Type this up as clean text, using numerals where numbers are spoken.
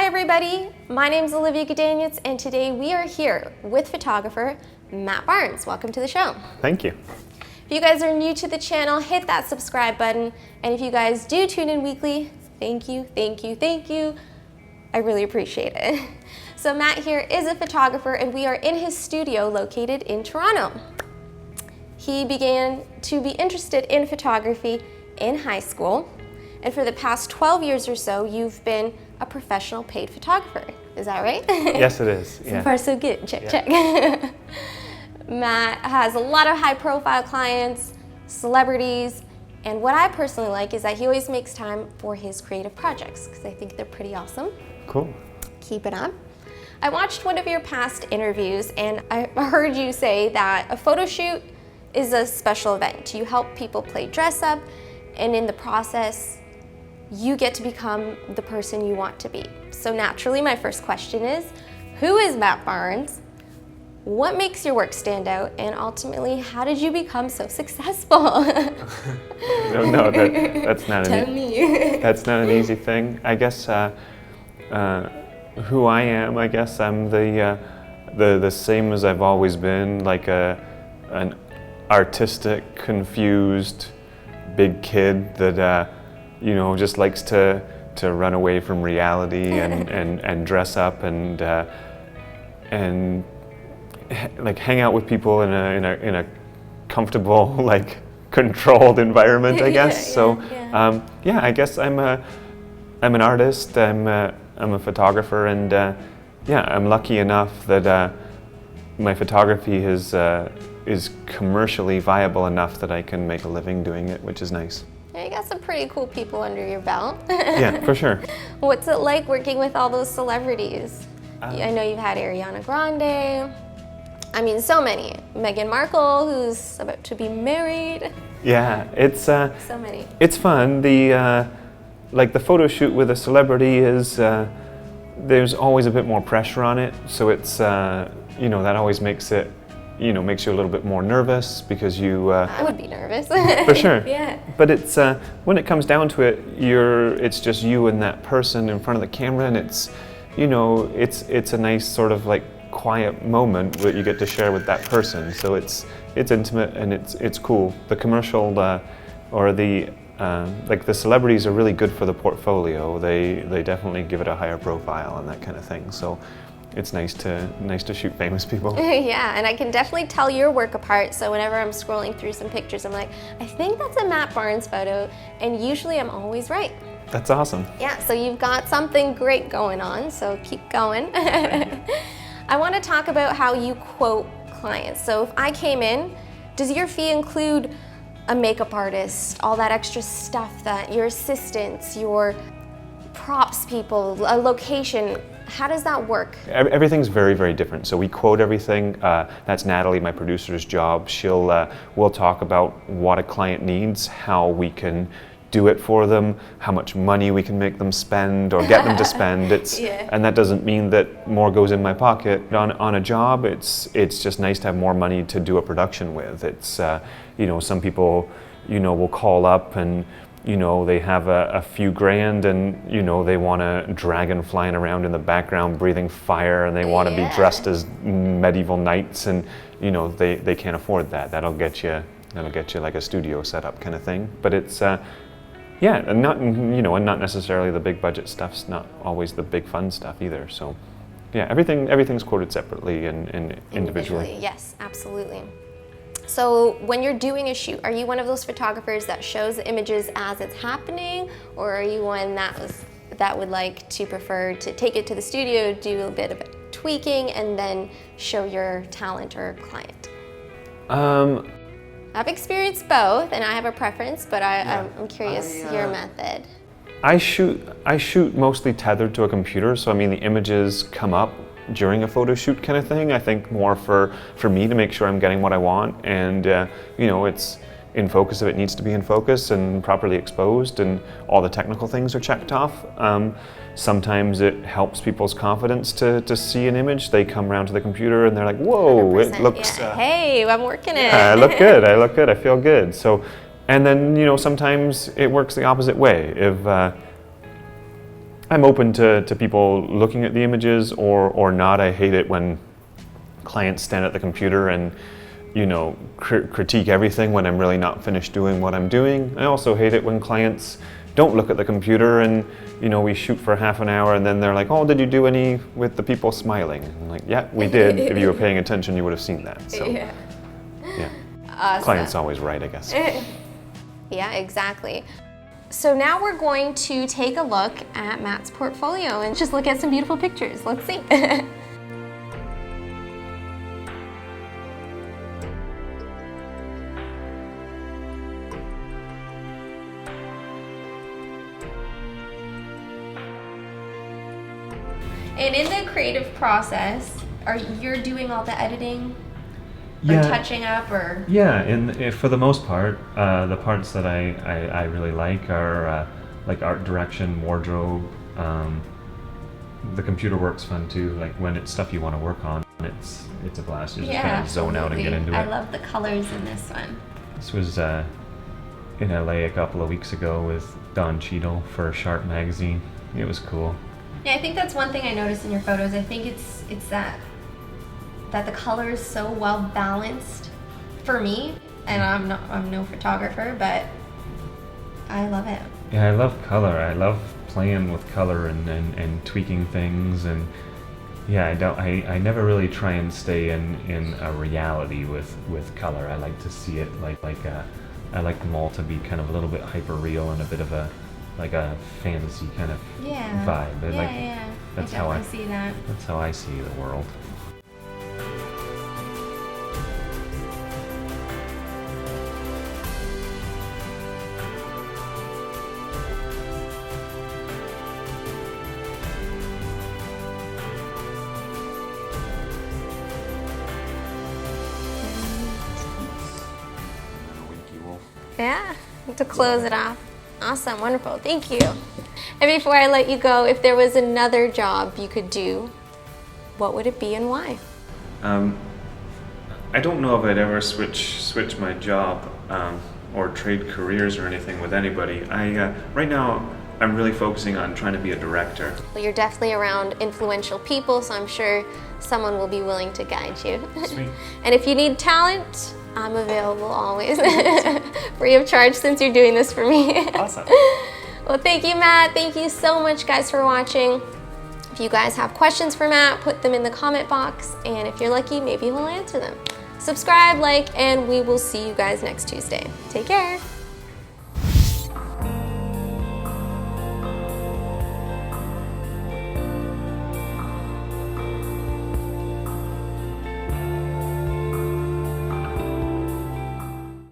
Hi everybody, my name is Olivia Gudaniec, and today we are here with photographer Matt Barnes. Welcome to the show. Thank you. If you guys are new to the channel, hit that subscribe button, and if you guys do tune in weekly, thank you. I really appreciate it. So Matt here is a photographer, and we are in his studio located in Toronto. He began to be interested in photography in high school, and for the past 12 years or so, you've been a professional paid photographer. Is that right? Yes, it is. So far, so good. Check. Matt has a lot of high-profile clients, celebrities, and what I personally like is that he always makes time for his creative projects because I think they're pretty awesome. Cool. Keep it up. I watched one of your past interviews, and I heard you say that a photo shoot is a special event. You help people play dress up, and in the process, you get to become the person you want to be. So naturally, my first question is, who is Matt Barnes? What makes your work stand out? And ultimately, how did you become so successful? No, that's not that's not an easy thing. I guess who I am, I guess I'm the same as I've always been, like an artistic, confused, big kid that just likes to run away from reality and dress up and like hang out with people in a comfortable, like controlled environment, I guess. I guess I'm an artist. I'm a photographer, and I'm lucky enough that my photography is commercially viable enough that I can make a living doing it, which is nice. You got some pretty cool people under your belt. Yeah, for sure. What's it like working with all those celebrities? I know you've had Ariana Grande. I mean, so many. Meghan Markle, who's about to be married. Yeah, it's so many. It's fun. The photo shoot with a celebrity is there's always a bit more pressure on it, so it's that always makes it. Makes you a little bit more nervous because you... I would be nervous. For sure. Yeah. But it's when it comes down to it, it's just you and that person in front of the camera, and it's a nice sort of like quiet moment that you get to share with that person. So it's intimate and it's cool. The commercial or the the celebrities are really good for the portfolio. They definitely give it a higher profile and that kind of thing. So. It's nice to shoot famous people. Yeah, and I can definitely tell your work apart. So whenever I'm scrolling through some pictures, I'm like, I think that's a Matt Barnes photo, and usually I'm always right. That's awesome. Yeah, so you've got something great going on, so keep going. I want to talk about how you quote clients. So if I came in, does your fee include a makeup artist, all that extra stuff, that your assistants, your props people, a location? How does that work? Everything's very, very different. So we quote everything. That's Natalie, my producer's job. We'll talk about what a client needs, how we can do it for them, how much money we can make them spend or get them to spend. And that doesn't mean that more goes in my pocket. On a job, it's just nice to have more money to do a production with. It's some people will call up and they have a few grand and, they want a dragon flying around in the background breathing fire, and they want to be dressed as medieval knights, and, they can't afford that. That'll get you like a studio setup kind of thing. But it's, and not necessarily the big budget stuff's not always the big fun stuff either. So, yeah, everything's quoted separately and individually. Yes, absolutely. So when you're doing a shoot, are you one of those photographers that shows the images as it's happening, or are you one that would like to prefer to take it to the studio, do a bit of tweaking, and then show your talent or client? I've experienced both, and I have a preference, but I'm curious your method. I shoot mostly tethered to a computer, so I mean the images come up during a photo shoot kind of thing. I think more for me to make sure I'm getting what I want, and it's in focus if it needs to be in focus and properly exposed, and all the technical things are checked off. Sometimes it helps people's confidence to see an image. They come around to the computer and they're like, whoa, it looks... hey, I'm working it. I look good, I feel good. So, and then, sometimes it works the opposite way. If I'm open to people looking at the images or not. I hate it when clients stand at the computer and, you know, critique everything when I'm really not finished doing what I'm doing. I also hate it when clients don't look at the computer and, you know, we shoot for half an hour and then they're like, oh, did you do any with the people smiling? I'm like, yeah, we did. If you were paying attention, you would have seen that. So, yeah. Awesome. Client's always right, I guess. Yeah, exactly. So now we're going to take a look at Matt's portfolio and just look at some beautiful pictures. Let's see. And in the creative process, you're doing all the editing? Or touching up, or? Yeah, and for the most part, the parts that I really like are like art direction, wardrobe. The computer work's fun too. Like when it's stuff you want to work on, it's a blast. You just kind of zone out and get into it. I love the colors in this one. This was in LA a couple of weeks ago with Don Cheadle for Sharp magazine. It was cool. Yeah, I think that's one thing I noticed in your photos. I think it's that the color is so well balanced for me, and I'm no photographer, but I love it. Yeah, I love color. I love playing with color and tweaking things, and yeah, I never really try and stay in a reality with color. I like to see it I like them all to be kind of a little bit hyper real and a bit of a fantasy kind of vibe. That's how I see that. That's how I see the world. Yeah, to close it off. Awesome, wonderful, thank you. And before I let you go, if there was another job you could do, what would it be and why? I don't know if I'd ever switch my job or trade careers or anything with anybody. Right now I'm really focusing on trying to be a director. Well, you're definitely around influential people, so I'm sure someone will be willing to guide you. Sweet. And if you need talent, I'm available always, free of charge since you're doing this for me. Awesome. Well, thank you, Matt. Thank you so much, guys, for watching. If you guys have questions for Matt, put them in the comment box, and if you're lucky, maybe he'll answer them. Subscribe, like, and we will see you guys next Tuesday. Take care.